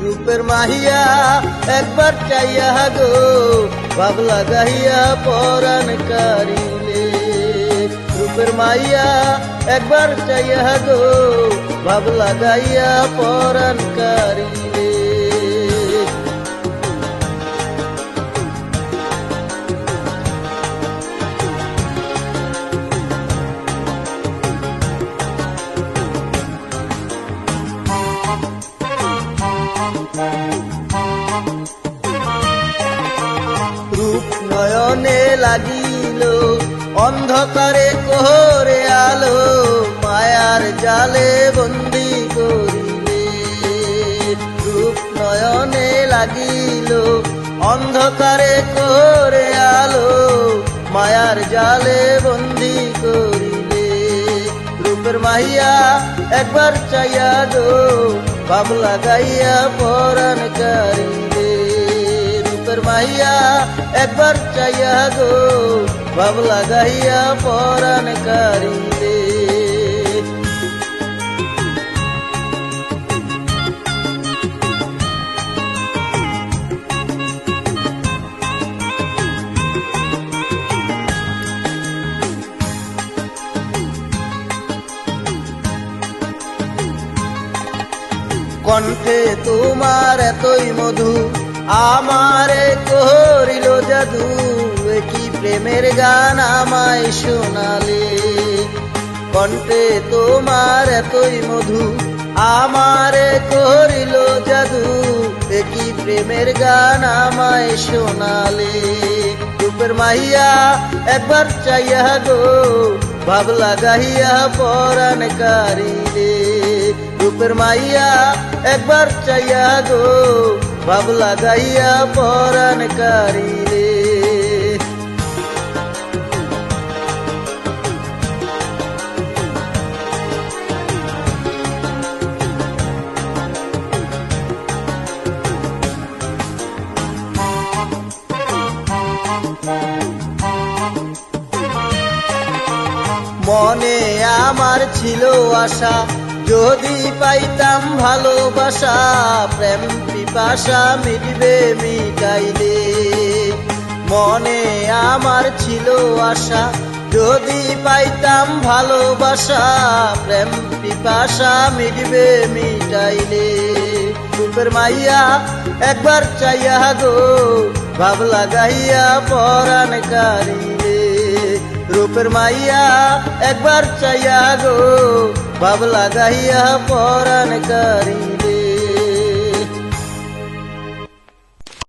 রূপের মাহিয়া একবার চাইয়া গো ভাব লাগাইয়া পরাণ কারিলে। রূপের মাইয়া একবার চাইয়া গো ভাব লাগাইয়া পরাণ কারিলে। রূপ নয়নে লাগিল অন্ধকারে কোহরে আলো, মায়ার জালে বন্দি করিলে। রূপ নয়নে লাগিল অন্ধকারে কোহরে আলো, মায়ার জালে বন্দি করিলে। রূপের মাহিয়া একবার চাইয়া গো ভাব লাগাইয়া পরাণ কারিলে। রূপের মাহিয়া একবার চাইয়া গো ভাব লাগাইয়া পরাণ কারিলে। কণ্ঠে তোমার এতই মধু আমারে করিল জাদু, কি প্রেমের গান আমায় শোনালে। কণ্ঠে তোমার এতই মধু আমারে করিল জাদু, কি প্রেমের গান আমায় শোনালে। রূপের মাহিয়া একবার চাইয়া গো ভাব লাগাইয়া পরাণ কারিলে। রূপের মাইয়া একবার চাইয়া গো ভাব লাগাইয়া পরাণ কারিলে। মনে আমার ছিল আশা যদি পাইতাম ভালোবাসা, প্রেম পিপাসা মিটবে মিটাইলে। মনে আমার ছিল আশা যদি পাইতাম ভালোবাসা, প্রেম পিপাসা মিটবে মিটাইলে। রূপের মাইয়া একবার চাইয়া গো ভাব লাগাইয়া পরাণ কারিলে। রূপের মাইয়া একবার চাইয়া গো ভাব লাগাইয়া পরাণ কারিলে।